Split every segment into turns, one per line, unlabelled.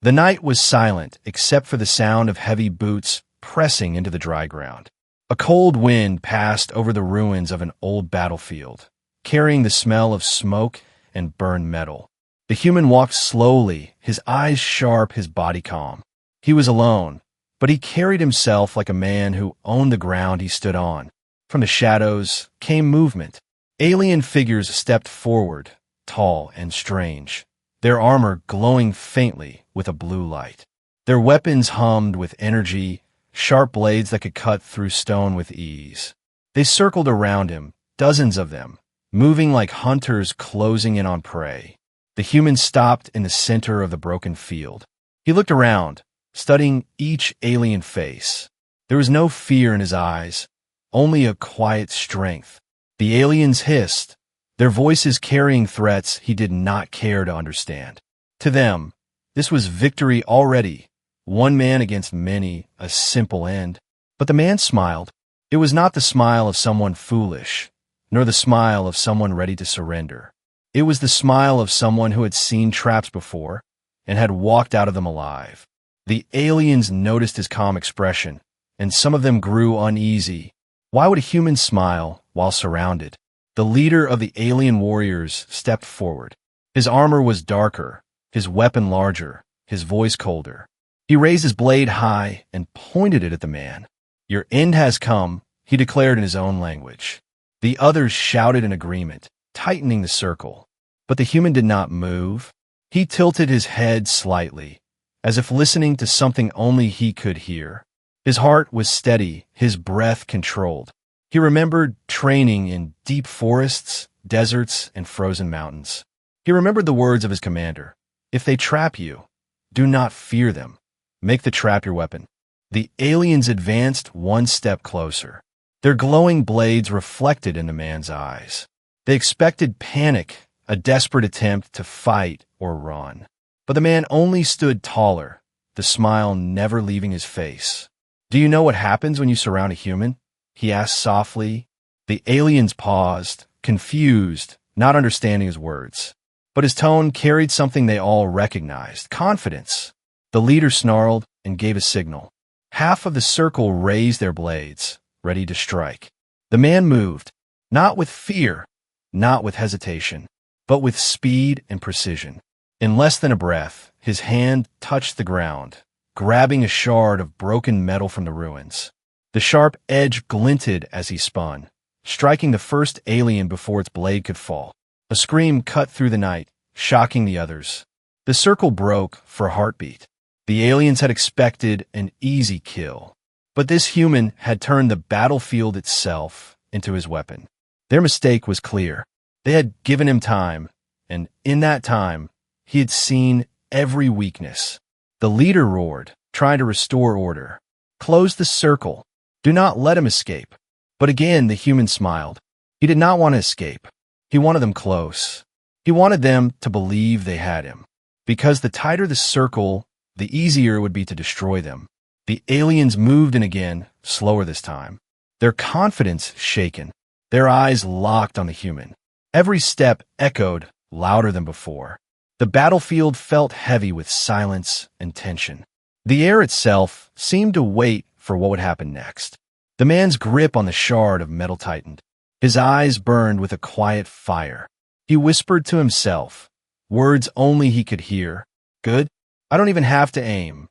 The night was silent except for the sound of heavy boots pressing into the dry ground. A cold wind passed over the ruins of an old battlefield, carrying the smell of smoke and burned metal. The human walked slowly, his eyes sharp, his body calm. He was alone, but he carried himself like a man who owned the ground he stood on. From the shadows came movement. Alien figures stepped forward, tall and strange, their armor glowing faintly with a blue light. Their weapons hummed with energy, sharp blades that could cut through stone with ease. They circled around him, dozens of them, moving like hunters closing in on prey. The human stopped in the center of the broken field. He looked around, studying each alien face. There was no fear in his eyes, only a quiet strength. The aliens hissed, their voices carrying threats he did not care to understand. To them, this was victory already. One man against many, a simple end. But the man smiled. It was not the smile of someone foolish, nor the smile of someone ready to surrender. It was the smile of someone who had seen traps before and had walked out of them alive. The aliens noticed his calm expression, and some of them grew uneasy. Why would a human smile while surrounded? The leader of the alien warriors stepped forward. His armor was darker, his weapon larger, his voice colder. He raised his blade high and pointed it at the man. "Your end has come," he declared in his own language. The others shouted in agreement, tightening the circle. But the human did not move. He tilted his head slightly, as if listening to something only he could hear. His heart was steady, his breath controlled. He remembered training in deep forests, deserts, and frozen mountains. He remembered the words of his commander. "If they trap you, do not fear them. Make the trap your weapon." The aliens advanced one step closer. Their glowing blades reflected in the man's eyes. They expected panic, a desperate attempt to fight or run. But the man only stood taller, the smile never leaving his face. "Do you know what happens when you surround a human?" he asked softly. The aliens paused, confused, not understanding his words. But his tone carried something they all recognized: confidence. The leader snarled and gave a signal. Half of the circle raised their blades, ready to strike. The man moved, not with fear, not with hesitation, but with speed and precision. In less than a breath, his hand touched the ground, grabbing a shard of broken metal from the ruins. The sharp edge glinted as he spun, striking the first alien before its blade could fall. A scream cut through the night, shocking the others. The circle broke for a heartbeat. The aliens had expected an easy kill, but this human had turned the battlefield itself into his weapon. Their mistake was clear. They had given him time, and in that time, he had seen every weakness. The leader roared, trying to restore order. "Close the circle. Do not let him escape." But again the human smiled. He did not want to escape. He wanted them close. He wanted them to believe they had him. Because the tighter the circle, the easier it would be to destroy them. The aliens moved in again, slower this time. Their confidence shaken. Their eyes locked on the human. Every step echoed louder than before. The battlefield felt heavy with silence and tension. The air itself seemed to wait for what would happen next. The man's grip on the shard of metal tightened. His eyes burned with a quiet fire. He whispered to himself, words only he could hear. "Good. I don't even have to aim."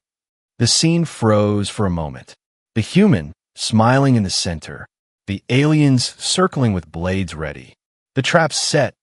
The scene froze for a moment. The human, smiling in the center. The aliens circling with blades ready. The trap set,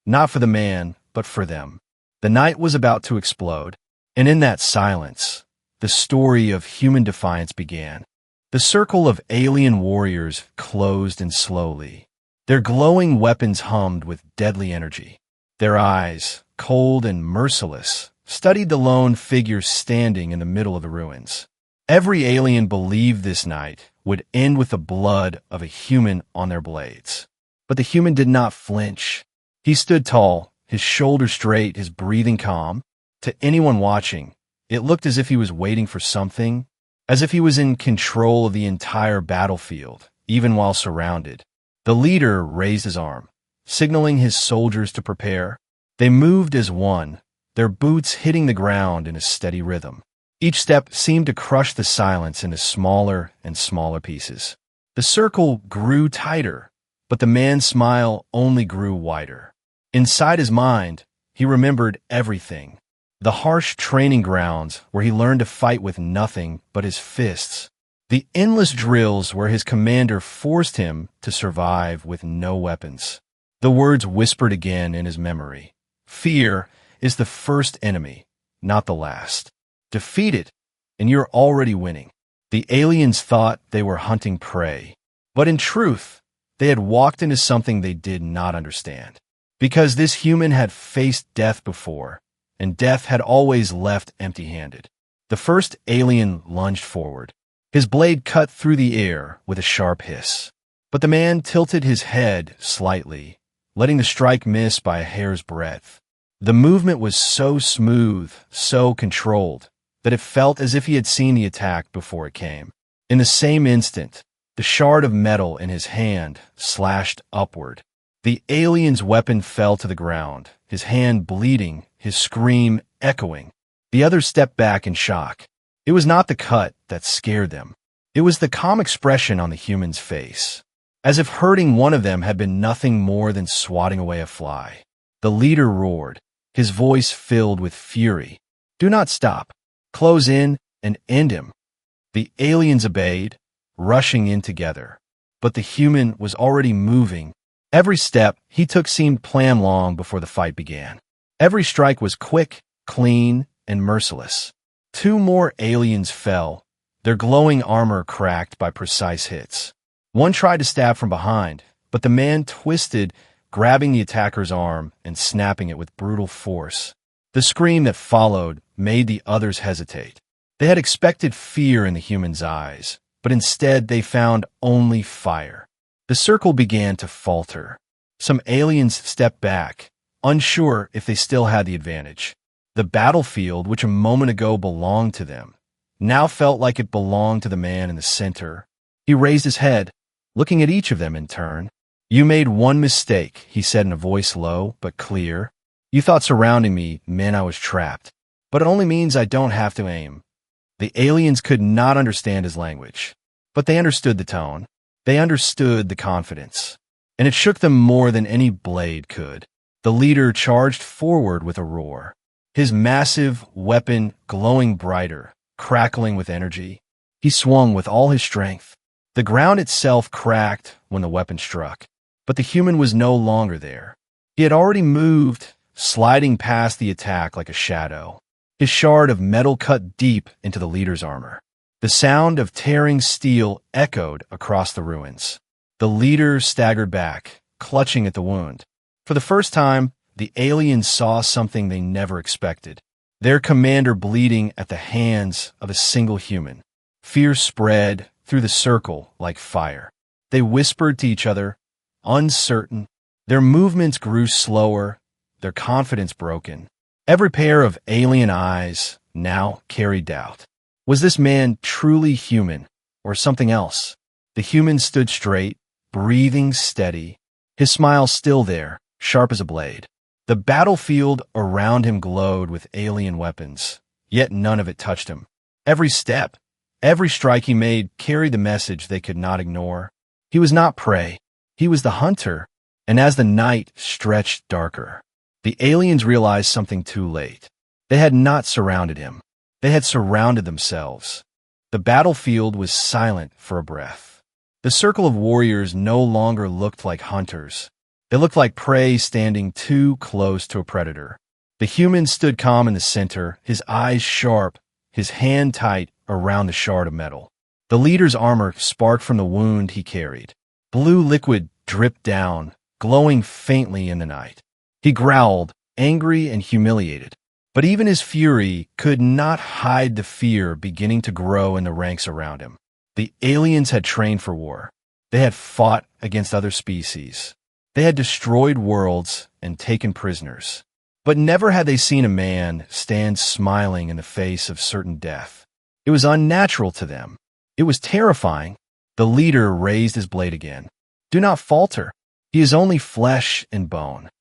not for the man, but for them. The night was about to explode, and in that silence, the story of human defiance began. The circle of alien warriors closed in slowly. Their glowing weapons hummed with deadly energy. Their eyes, cold and merciless, studied the lone figure standing in the middle of the ruins. Every alien believed this night would end with the blood of a human on their blades. But the human did not flinch. He stood tall, his shoulders straight, his breathing calm. To anyone watching, it looked as if he was waiting for something, as if he was in control of the entire battlefield, even while surrounded. The leader raised his arm, signaling his soldiers to prepare. They moved as one, their boots hitting the ground in a steady rhythm. Each step seemed to crush the silence into smaller and smaller pieces. The circle grew tighter, but the man's smile only grew wider. Inside his mind, he remembered everything. The harsh training grounds where he learned to fight with nothing but his fists. The endless drills where his commander forced him to survive with no weapons. The words whispered again in his memory. Fear is the first enemy, not the last. Defeat it, and you're already winning. The aliens thought they were hunting prey, but in truth, they had walked into something they did not understand. Because this human had faced death before, and death had always left empty-handed. The first alien lunged forward. His blade cut through the air with a sharp hiss. But the man tilted his head slightly, letting the strike miss by a hair's breadth. The movement was so smooth, so controlled, that it felt as if he had seen the attack before it came. In the same instant, the shard of metal in his hand slashed upward. The alien's weapon fell to the ground, his hand bleeding, his scream echoing. The others stepped back in shock. It was not the cut that scared them. It was the calm expression on the human's face, as if hurting one of them had been nothing more than swatting away a fly. The leader roared, his voice filled with fury. Do not stop. Close in and end him. The aliens obeyed, rushing in together. But the human was already moving. Every step he took seemed planned long before the fight began. Every strike was quick, clean, and merciless. 2 more aliens fell, their glowing armor cracked by precise hits. One tried to stab from behind, but the man twisted, grabbing the attacker's arm and snapping it with brutal force. The scream that followed made the others hesitate. They had expected fear in the human's eyes, but instead they found only fire. The circle began to falter. Some aliens stepped back, unsure if they still had the advantage. The battlefield, which a moment ago belonged to them, now felt like it belonged to the man in the center. He raised his head, looking at each of them in turn. You made one mistake, he said in a voice low but clear. You thought surrounding me meant I was trapped, but it only means I don't have to aim. The aliens could not understand his language, but they understood the tone. They understood the confidence, and it shook them more than any blade could. The leader charged forward with a roar, his massive weapon glowing brighter, crackling with energy. He swung with all his strength. The ground itself cracked when the weapon struck, but the human was no longer there. He had already moved, sliding past the attack like a shadow. His shard of metal cut deep into the leader's armor. The sound of tearing steel echoed across the ruins. The leader staggered back, clutching at the wound. For the first time, the aliens saw something they never expected. Their commander bleeding at the hands of a single human. Fear spread through the circle like fire. They whispered to each other, uncertain. Their movements grew slower, their confidence broken. Every pair of alien eyes now carried doubt. Was this man truly human, or something else? The human stood straight, breathing steady, his smile still there, sharp as a blade. The battlefield around him glowed with alien weapons, yet none of it touched him. Every step, every strike he made carried the message they could not ignore. He was not prey, he was the hunter, and as the night stretched darker, the aliens realized something too late. They had not surrounded him. They had surrounded themselves. The battlefield was silent for a breath. The circle of warriors no longer looked like hunters. They looked like prey standing too close to a predator. The human stood calm in the center, his eyes sharp, his hand tight around the shard of metal. The leader's armor sparked from the wound he carried. Blue liquid dripped down, glowing faintly in the night. He growled, angry and humiliated. But even his fury could not hide the fear beginning to grow in the ranks around him. The aliens had trained for war. They had fought against other species. They had destroyed worlds and taken prisoners. But never had they seen a man stand smiling in the face of certain death. It was unnatural to them. It was terrifying. The leader raised his blade again. Do not falter. He is only flesh and bone.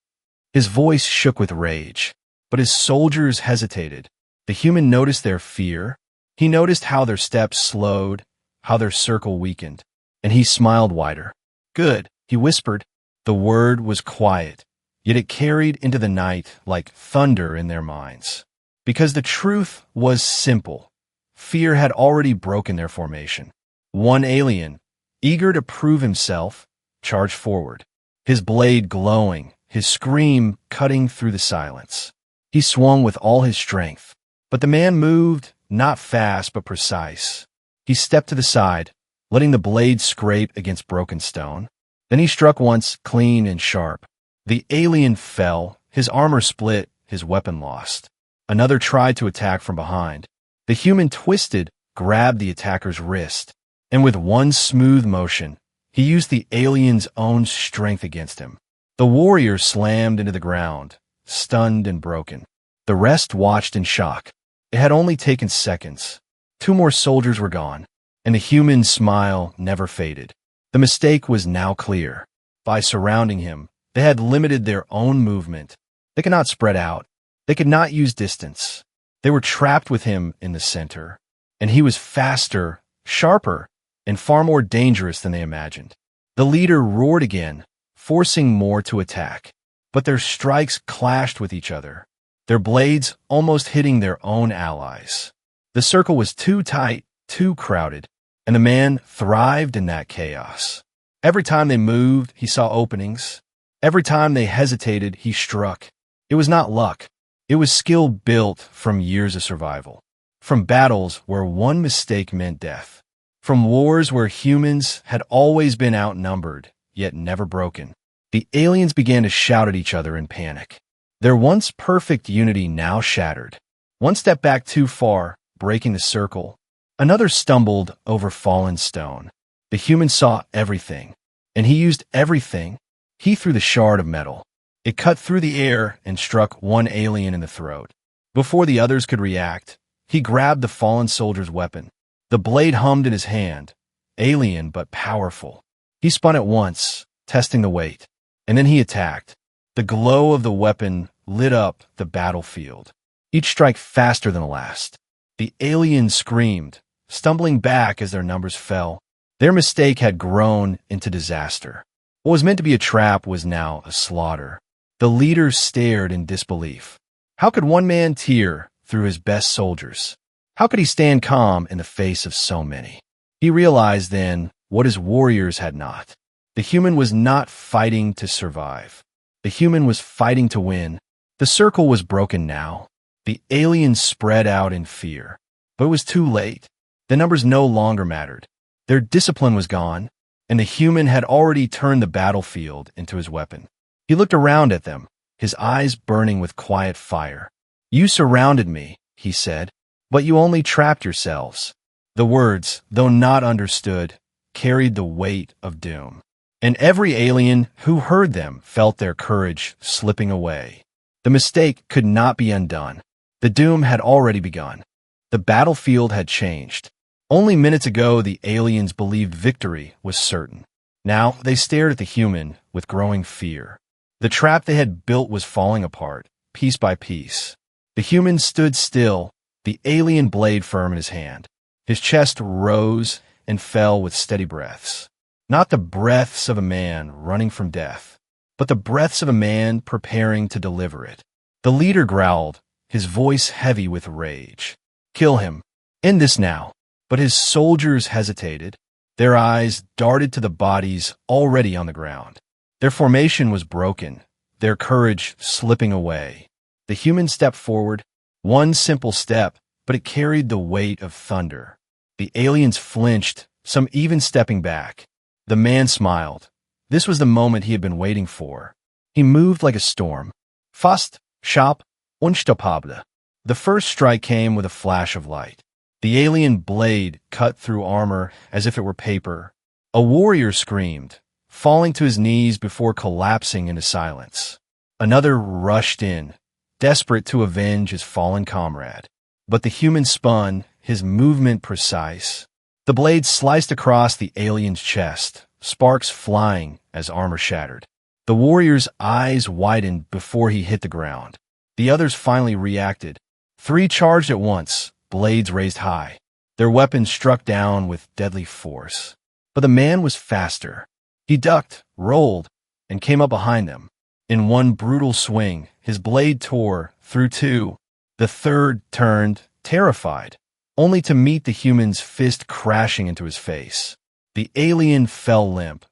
His voice shook with rage. but his soldiers hesitated. The human noticed their fear. He noticed how their steps slowed, how their circle weakened, and he smiled wider. "Good," he whispered. The word was quiet, yet it carried into the night like thunder in their minds. Because the truth was simple. Fear had already broken their formation. One alien, eager to prove himself, charged forward, his blade glowing, his scream cutting through the silence. He swung with all his strength, but the man moved, not fast but precise. He stepped to the side, letting the blade scrape against broken stone. Then he struck once, clean and sharp. The alien fell, his armor split, his weapon lost. Another tried to attack from behind. The human twisted, grabbed the attacker's wrist, and with one smooth motion, he used the alien's own strength against him. The warrior slammed into the ground, stunned and broken. The rest watched in shock. It had only taken seconds. 2 more soldiers were gone, and the human's smile never faded. The mistake was now clear. By surrounding him, they had limited their own movement. They could not spread out. They could not use distance. They were trapped with him in the center, and he was faster, sharper, and far more dangerous than they imagined. The leader roared again, forcing more to attack, but their strikes clashed with each other, their blades almost hitting their own allies. The circle was too tight, too crowded, and the man thrived in that chaos. Every time they moved, he saw openings. Every time they hesitated, he struck. It was not luck. It was skill built from years of survival, from battles where one mistake meant death, from wars where humans had always been outnumbered, yet never broken. The aliens began to shout at each other in panic. Their once perfect unity now shattered. One step back too far, breaking the circle. Another stumbled over fallen stone. The human saw everything, and he used everything. He threw the shard of metal. It cut through the air and struck one alien in the throat. Before the others could react, he grabbed the fallen soldier's weapon. The blade hummed in his hand, alien but powerful. He spun it once, testing the weight, and then he attacked. The glow of the weapon lit up the battlefield, each strike faster than the last. The aliens screamed, stumbling back as their numbers fell. Their mistake had grown into disaster. What was meant to be a trap was now a slaughter. The leader stared in disbelief. How could one man tear through his best soldiers? How could he stand calm in the face of so many? He realized then what his warriors had not. The human was not fighting to survive. The human was fighting to win. The circle was broken now. The aliens spread out in fear. But it was too late. The numbers no longer mattered. Their discipline was gone, and the human had already turned the battlefield into his weapon. He looked around at them, his eyes burning with quiet fire. "You surrounded me," he said, "but you only trapped yourselves." The words, though not understood, carried the weight of doom. And every alien who heard them felt their courage slipping away. The mistake could not be undone. The doom had already begun. The battlefield had changed. Only minutes ago, the aliens believed victory was certain. Now they stared at the human with growing fear. The trap they had built was falling apart, piece by piece. The human stood still, the alien blade firm in his hand. His chest rose and fell with steady breaths. Not the breaths of a man running from death, but the breaths of a man preparing to deliver it. The leader growled, his voice heavy with rage. "Kill him. End this now." But his soldiers hesitated. Their eyes darted to the bodies already on the ground. Their formation was broken, their courage slipping away. The human stepped forward, one simple step, but it carried the weight of thunder. The aliens flinched, some even stepping back. The man smiled. This was the moment he had been waiting for. He moved like a storm. Fast, sharp, unstoppable. The first strike came with a flash of light. The alien blade cut through armor as if it were paper. A warrior screamed, falling to his knees before collapsing into silence. Another rushed in, desperate to avenge his fallen comrade. But the human spun, his movement precise. The blade sliced across the alien's chest, sparks flying as armor shattered. The warrior's eyes widened before he hit the ground. The others finally reacted. 3 charged at once, blades raised high. Their weapons struck down with deadly force. But the man was faster. He ducked, rolled, and came up behind them. In one brutal swing, his blade tore through 2. The third turned, terrified, only to meet the human's fist crashing into his face. The alien fell limp,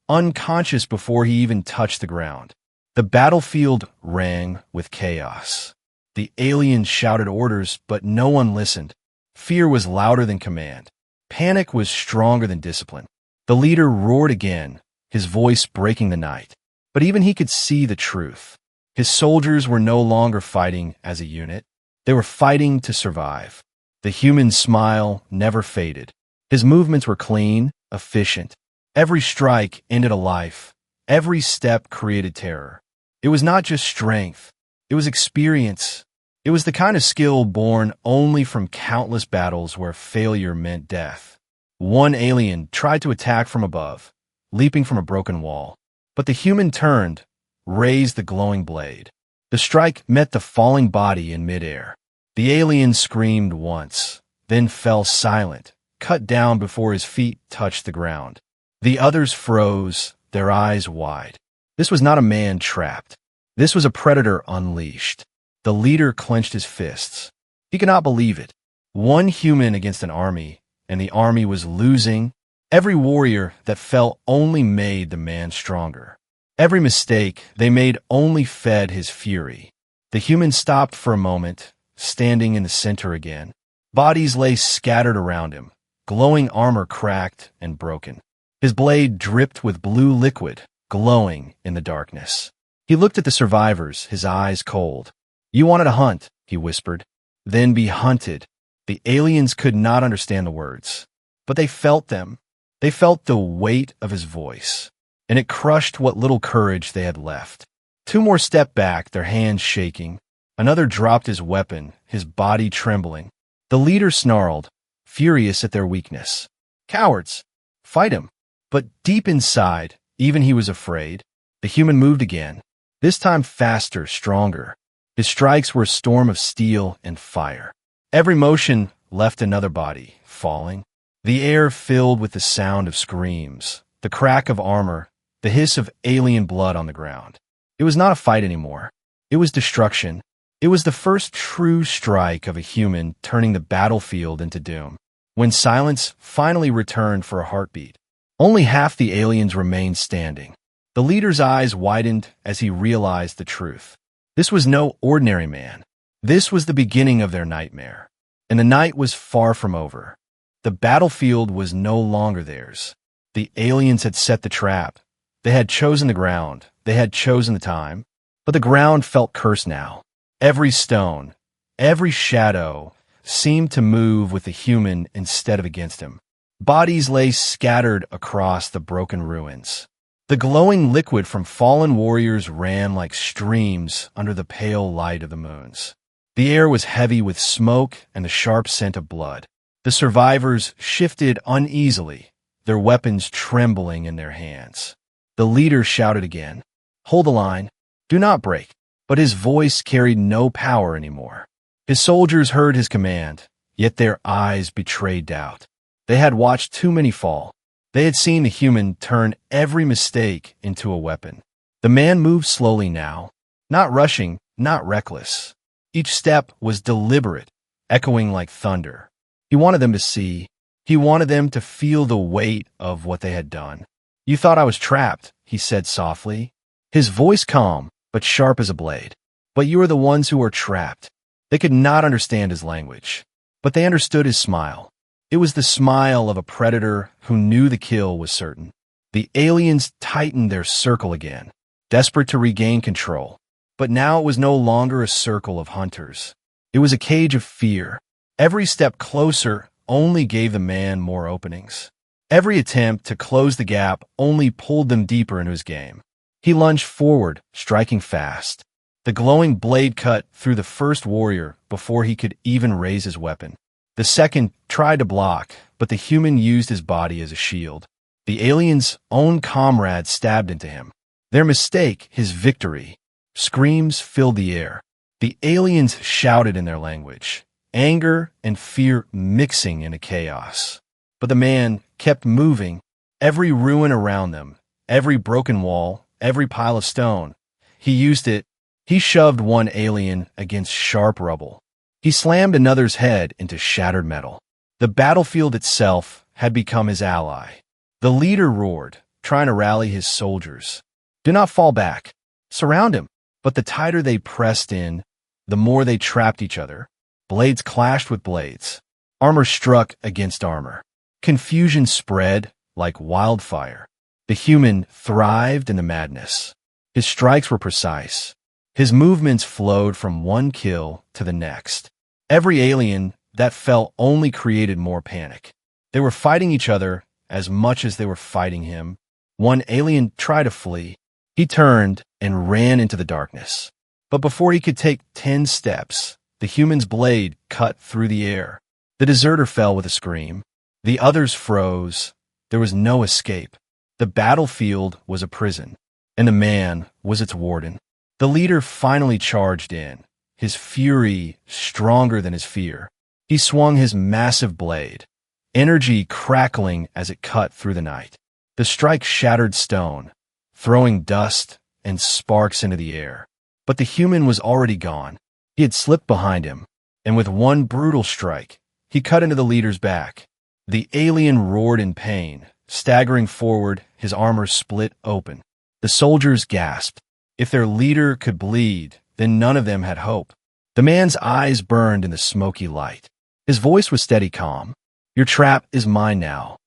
unconscious before he even touched the ground. The battlefield rang with chaos. The aliens shouted orders, but no one listened. Fear was louder than command. Panic was stronger than discipline. The leader roared again, his voice breaking the night. But even he could see the truth. His soldiers were no longer fighting as a unit. They were fighting to survive. The human smile never faded. His movements were clean, efficient. Every strike ended a life. Every step created terror. It was not just strength. It was experience. It was the kind of skill born only from countless battles where failure meant death. One alien tried to attack from above, leaping from a broken wall. But the human turned, raised the glowing blade. The strike met the falling body in midair. The alien screamed once, then fell silent, cut down before his feet touched the ground. The others froze, their eyes wide. This was not a man trapped. This was a predator unleashed. The leader clenched his fists. He could not believe it. One human against an army, and the army was losing. Every warrior that fell only made the man stronger. Every mistake they made only fed his fury. The human stopped for a moment, standing in the center again. Bodies lay scattered around him, glowing armor cracked and broken. His blade dripped with blue liquid, glowing in the darkness. He looked at the survivors, his eyes cold. "You wanted to hunt," he whispered, "then be hunted." The aliens could not understand the words, but they felt them. They felt the weight of his voice, and it crushed what little courage they had left. 2 more stepped back, their hands shaking. Another dropped his weapon, his body trembling. The leader snarled, furious at their weakness. "Cowards! Fight him!" But deep inside, even he was afraid. The human moved again, this time faster, stronger. His strikes were a storm of steel and fire. Every motion left another body, falling. The air filled with the sound of screams, the crack of armor, the hiss of alien blood on the ground. It was not a fight anymore. It was destruction. It was the first true strike of a human turning the battlefield into doom. When silence finally returned for a heartbeat, only half the aliens remained standing. The leader's eyes widened as he realized the truth. This was no ordinary man. This was the beginning of their nightmare. And the night was far from over. The battlefield was no longer theirs. The aliens had set the trap. They had chosen the ground. They had chosen the time. But the ground felt cursed now. Every stone, every shadow seemed to move with the human instead of against him. Bodies lay scattered across the broken ruins. The glowing liquid from fallen warriors ran like streams under the pale light of the moons. The air was heavy with smoke and the sharp scent of blood. The survivors shifted uneasily, their weapons trembling in their hands. The leader shouted again, "Hold the line. Do not break." But his voice carried no power anymore. His soldiers heard his command, yet their eyes betrayed doubt. They had watched too many fall. They had seen the human turn every mistake into a weapon. The man moved slowly now, not rushing, not reckless. Each step was deliberate, echoing like thunder. He wanted them to see. He wanted them to feel the weight of what they had done. "You thought I was trapped," he said softly, his voice calm, but sharp as a blade. "But you are the ones who are trapped." They could not understand his language, but they understood his smile. It was the smile of a predator who knew the kill was certain. The aliens tightened their circle again, desperate to regain control. But now it was no longer a circle of hunters. It was a cage of fear. Every step closer only gave the man more openings. Every attempt to close the gap only pulled them deeper into his game. He lunged forward, striking fast. The glowing blade cut through the first warrior before he could even raise his weapon. The second tried to block, but the human used his body as a shield. The alien's own comrade stabbed into him. Their mistake, his victory. Screams filled the air. The aliens shouted in their language, anger and fear mixing into chaos. But the man kept moving, every ruin around them, every broken wall, every pile of stone. He used it. He shoved one alien against sharp rubble. He slammed another's head into shattered metal. The battlefield itself had become his ally. The leader roared, trying to rally his soldiers. Do not fall back. Surround him. But the tighter they pressed in, the more they trapped each other. Blades clashed with blades. Armor struck against armor. Confusion spread like wildfire. The human thrived in the madness. His strikes were precise. His movements flowed from one kill to the next. Every alien that fell only created more panic. They were fighting each other as much as they were fighting him. One alien tried to flee. He turned and ran into the darkness. But before he could take 10 steps, the human's blade cut through the air. The deserter fell with a scream. The others froze. There was no escape. The battlefield was a prison, and the man was its warden. The leader finally charged in, his fury stronger than his fear. He swung his massive blade, energy crackling as it cut through the night. The strike shattered stone, throwing dust and sparks into the air. But the human was already gone. He had slipped behind him, and with one brutal strike, he cut into the leader's back. The alien roared in pain, staggering forward, his armor split open. The soldiers gasped. If their leader could bleed, then none of them had hope. The man's eyes burned in the smoky light. His voice was steady calm. Your trap is mine now.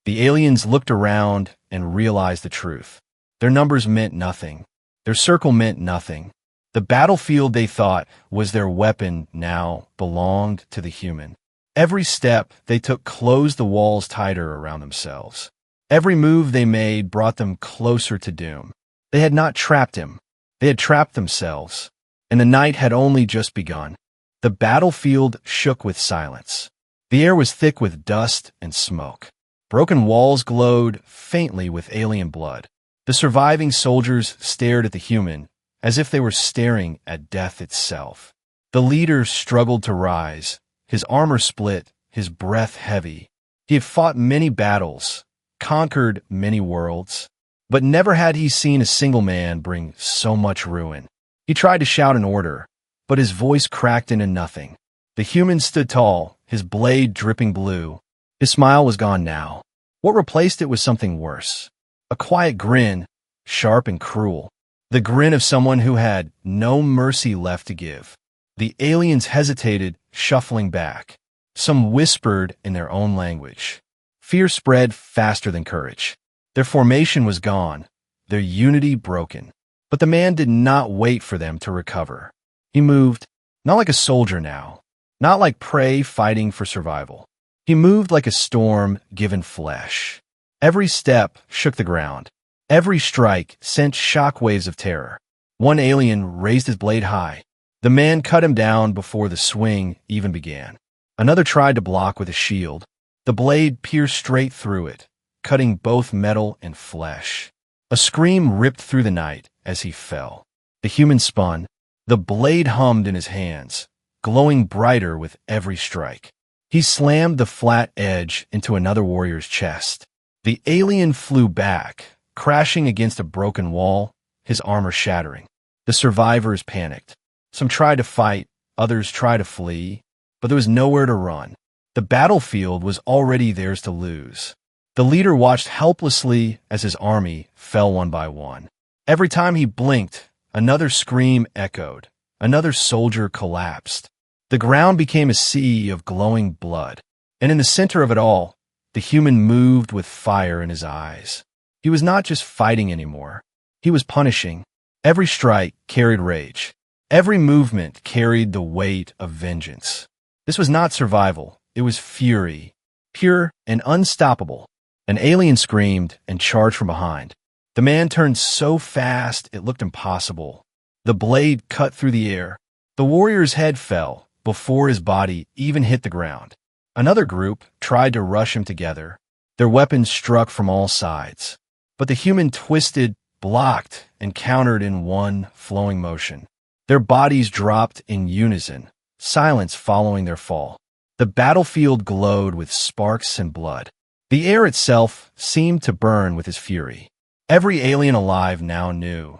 The aliens looked around and realized the truth. Their numbers meant nothing. Their circle meant nothing. The battlefield they thought was their weapon now belonged to the human. Every step they took closed the walls tighter around themselves. Every move they made brought them closer to doom. They had not trapped him. They had trapped themselves. And the night had only just begun. The battlefield shook with silence. The air was thick with dust and smoke. Broken walls glowed faintly with alien blood. The surviving soldiers stared at the human as if they were staring at death itself. The leader struggled to rise, his armor split, his breath heavy. He had fought many battles, conquered many worlds, but never had he seen a single man bring so much ruin. He tried to shout an order, but his voice cracked into nothing. The human stood tall, his blade dripping blue. His smile was gone now. What replaced it was something worse. A quiet grin, sharp and cruel. The grin of someone who had no mercy left to give. The aliens hesitated, shuffling back. Some whispered in their own language. Fear spread faster than courage. Their formation was gone, their unity broken. But the man did not wait for them to recover. He moved, not like a soldier now, not like prey fighting for survival. He moved like a storm given flesh. Every step shook the ground. Every strike sent shockwaves of terror. One alien raised his blade high. The man cut him down before the swing even began. Another tried to block with a shield. The blade pierced straight through it, cutting both metal and flesh. A scream ripped through the night as he fell. The human spun. The blade hummed in his hands, glowing brighter with every strike. He slammed the flat edge into another warrior's chest. The alien flew back, crashing against a broken wall, his armor shattering. The survivors panicked. Some tried to fight, others tried to flee, but there was nowhere to run. The battlefield was already theirs to lose. The leader watched helplessly as his army fell one by one. Every time he blinked, another scream echoed. Another soldier collapsed. The ground became a sea of glowing blood, and in the center of it all, the human moved with fire in his eyes. He was not just fighting anymore. He was punishing. Every strike carried rage. Every movement carried the weight of vengeance. This was not survival. It was fury, pure and unstoppable. An alien screamed and charged from behind. The man turned so fast it looked impossible. The blade cut through the air. The warrior's head fell before his body even hit the ground. Another group tried to rush him together. Their weapons struck from all sides. But the human twisted, blocked, and countered in one flowing motion. Their bodies dropped in unison, silence following their fall. The battlefield glowed with sparks and blood. The air itself seemed to burn with his fury. Every alien alive now knew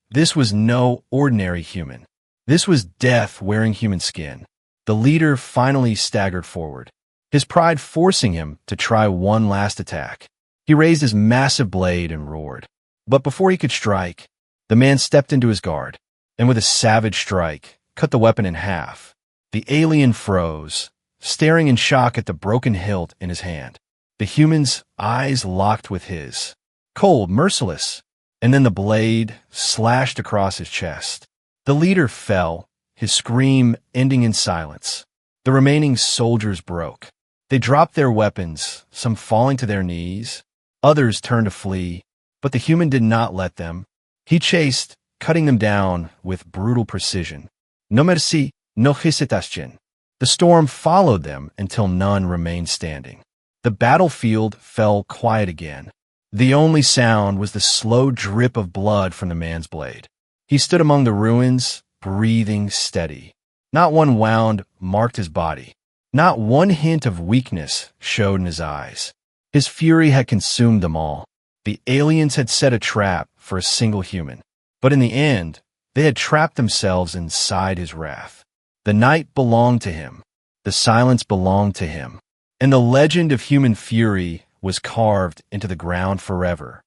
this was no ordinary human. This was death wearing human skin. The leader finally staggered forward, his pride forcing him to try one last attack. He raised his massive blade and roared. But before he could strike, the man stepped into his guard, and with a savage strike, cut the weapon in half. The alien froze, staring in shock at the broken hilt in his hand. The human's eyes locked with his, cold, merciless, and then the blade slashed across his chest. The leader fell, his scream ending in silence. The remaining soldiers broke. They dropped their weapons, some falling to their knees. Others turned to flee, but the human did not let them. He chased, cutting them down with brutal precision. No merci, no hésitation. The storm followed them until none remained standing. The battlefield fell quiet again. The only sound was the slow drip of blood from the man's blade. He stood among the ruins, breathing steady. Not one wound marked his body. Not one hint of weakness showed in his eyes. His fury had consumed them all. The aliens had set a trap for a single human. But in the end, they had trapped themselves inside his wrath. The night belonged to him. The silence belonged to him. And the legend of human fury was carved into the ground forever.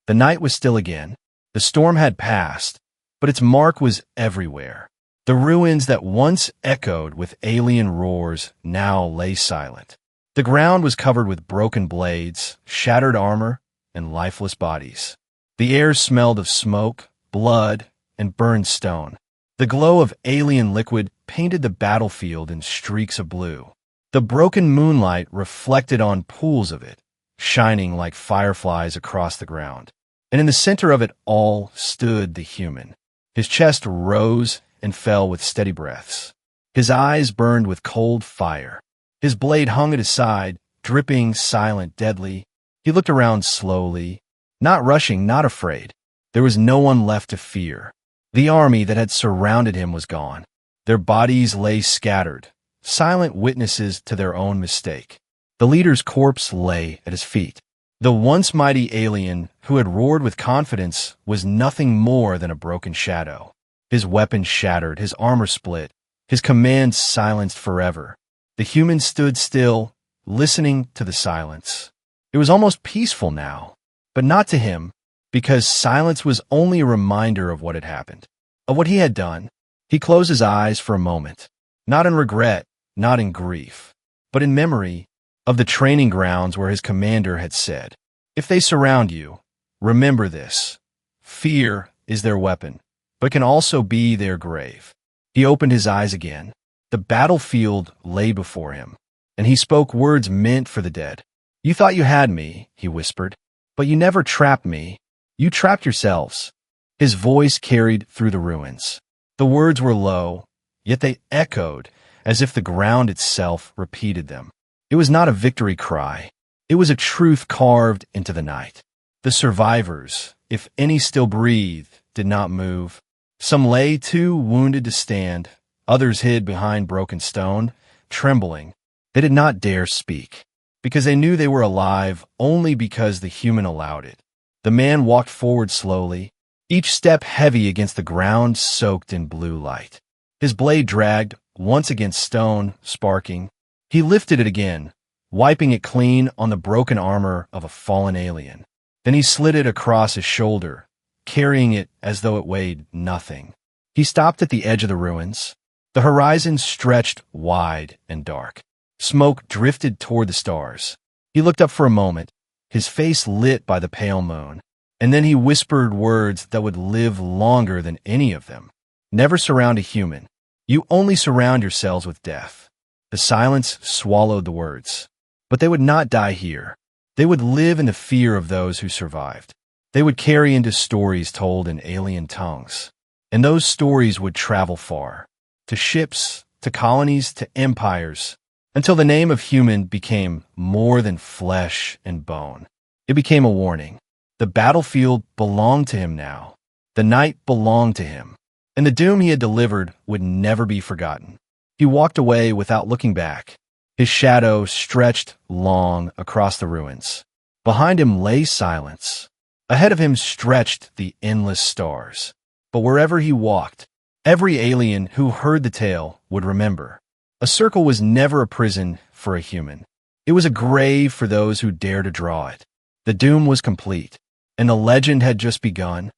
The night was still again. The storm had passed, but its mark was everywhere. The ruins that once echoed with alien roars now lay silent. The ground was covered with broken blades, shattered armor, and lifeless bodies. The air smelled of smoke, blood, and burned stone. The glow of alien liquid painted the battlefield in streaks of blue. The broken moonlight reflected on pools of it, shining like fireflies across the ground. And in the center of it all stood the human. His chest rose and fell with steady breaths. His eyes burned with cold fire. His blade hung at his side, dripping, silent, deadly. He looked around slowly, not rushing, not afraid. There was no one left to fear. The army that had surrounded him was gone. Their bodies lay scattered, silent witnesses to their own mistake. The leader's corpse lay at his feet. The once mighty alien who had roared with confidence was nothing more than a broken shadow. His weapons shattered, his armor split, his commands silenced forever. The human stood still, listening to the silence. It was almost peaceful now, but not to him, because silence was only a reminder of what had happened, of what he had done. He closed his eyes for a moment, not in regret, not in grief, but in memory of the training grounds where his commander had said, "If they surround you, remember this. Fear is their weapon, but can also be their grave." He opened his eyes again. The battlefield lay before him, and he spoke words meant for the dead. "You thought you had me," he whispered, "but you never trapped me. You trapped yourselves." His voice carried through the ruins. The words were low, yet they echoed as if the ground itself repeated them. It was not a victory cry. It was a truth carved into the night. The survivors, if any still breathed, did not move. Some lay too wounded to stand. Others hid behind broken stone, trembling. They did not dare speak, because they knew they were alive only because the human allowed it. The man walked forward slowly, each step heavy against the ground soaked in blue light. His blade dragged, once against stone, sparking. He lifted it again, wiping it clean on the broken armor of a fallen alien. Then he slid it across his shoulder, carrying it as though it weighed nothing. He stopped at the edge of the ruins. The horizon stretched wide and dark. Smoke drifted toward the stars. He looked up for a moment, his face lit by the pale moon, and then he whispered words that would live longer than any of them. "Never surround a human. You only surround yourselves with death." The silence swallowed the words. But they would not die here. They would live in the fear of those who survived. They would carry into stories told in alien tongues. And those stories would travel far, to ships, to colonies, to empires, until the name of human became more than flesh and bone. It became a warning. The battlefield belonged to him now. The night belonged to him. and the doom he had delivered would never be forgotten. He walked away without looking back. His shadow stretched long across the ruins. Behind him lay silence. Ahead of him stretched the endless stars. But wherever he walked, every alien who heard the tale would remember. A circle was never a prison for a human. It was a grave for those who dared to draw it. The doom was complete, and the legend had just begun.